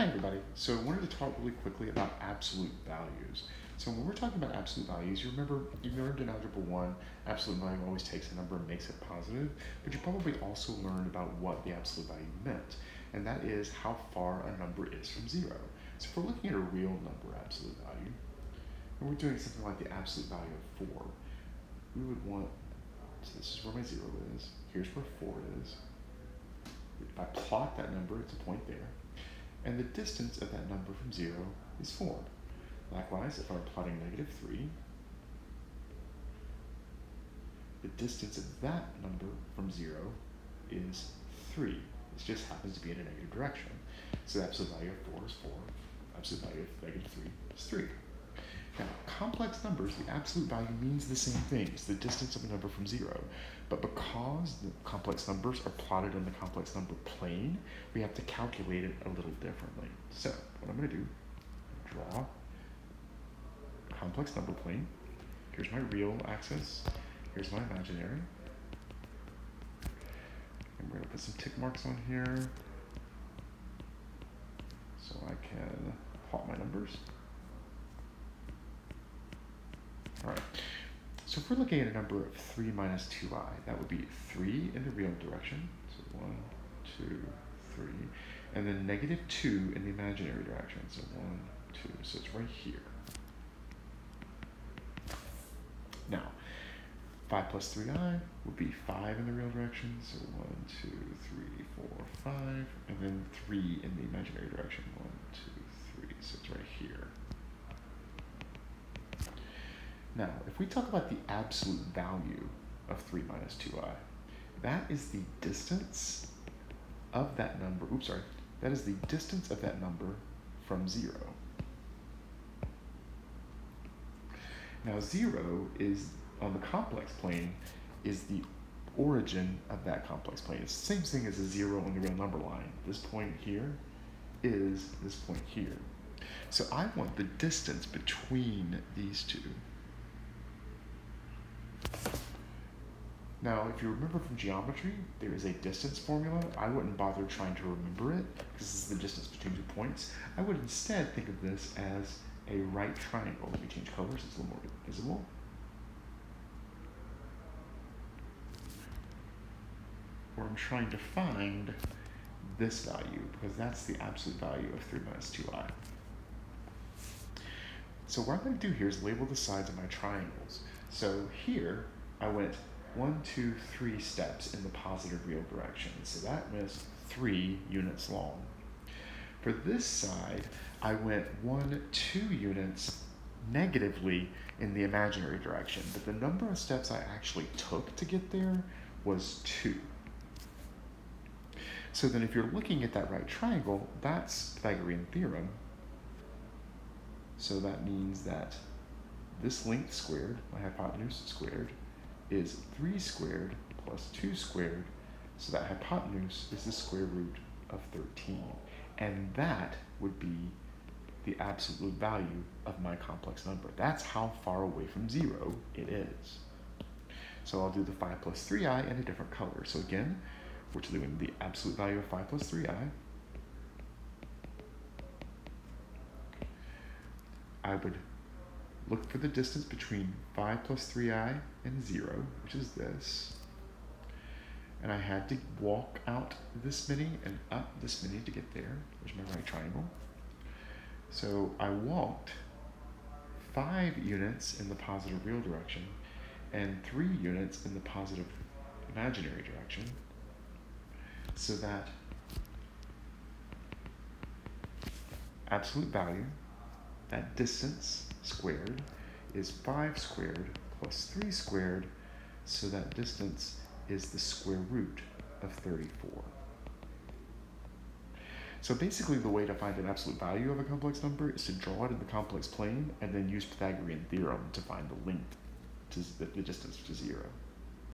Hi everybody. So I wanted to talk really quickly about absolute values. So when we're talking about absolute values, you learned in Algebra 1, absolute value always takes a number and makes it positive, but you probably also learned about what the absolute value meant, and that is how far a number is from zero. So if we're looking at a real number absolute value, and we're doing something like the absolute value of 4, we would want, so this is where my 0 is, here's where 4 is. If I plot that number, it's a point there. And the distance of that number from 0 is 4. Likewise, if I'm plotting -3, the distance of that number from 0 is 3. It just happens to be in a negative direction. So the absolute value of 4 is 4. Absolute value of -3 is 3. Now, complex numbers, the absolute value means the same thing. It's the distance of a number from 0. But because the complex numbers are plotted in the complex number plane, we have to calculate it a little differently. So what I'm going to do, draw a complex number plane. Here's my real axis. Here's my imaginary. And we're going to put some tick marks on here so I can plot my numbers. All right, so if we're looking at a number of 3 minus 2i, that would be 3 in the real direction, so 1, 2, 3, and then -2 in the imaginary direction, so 1, 2, so it's right here. Now, 5 plus 3i would be 5 in the real direction, so 1, 2, 3, 4, 5, and then 3 in the imaginary direction, 1, 2, 3, so it's right here. Now, if we talk about the absolute value of 3 minus 2i, that is the distance of that number, that is the distance of that number from 0. Now, 0 is, on the complex plane, is the origin of that complex plane. It's the same thing as a 0 on the real number line. This point here is this point here. So I want the distance between these two. Now, if you remember from geometry, there is a distance formula. I wouldn't bother trying to remember it, because this is the distance between 2 points. I would instead think of this as a right triangle. Let me change colors, it's a little more visible. Where I'm trying to find this value, because that's the absolute value of 3 minus 2i. So what I'm going to do here is label the sides of my triangles. So here, I went 1, 2, 3 steps in the positive real direction. So that was 3 units long. For this side, I went 1, 2 units negatively in the imaginary direction, but the number of steps I actually took to get there was 2. So then if you're looking at that right triangle, that's Pythagorean Theorem. So that means that this length squared, my hypotenuse squared, is 3 squared plus 2 squared, so that hypotenuse is the square root of 13. And that would be the absolute value of my complex number. That's how far away from 0 it is. So I'll do the 5 plus 3i in a different color. So again, we're doing the absolute value of 5 plus 3i. I would look for the distance between 5 plus 3i and 0, which is this. And I had to walk out this many and up this many to get there. There's my right triangle. So I walked 5 units in the positive real direction and 3 units in the positive imaginary direction, so that absolute value, that distance squared, is 5 squared plus 3 squared, so that distance is the square root of 34. So basically the way to find an absolute value of a complex number is to draw it in the complex plane and then use Pythagorean theorem to find the length, to the distance to 0.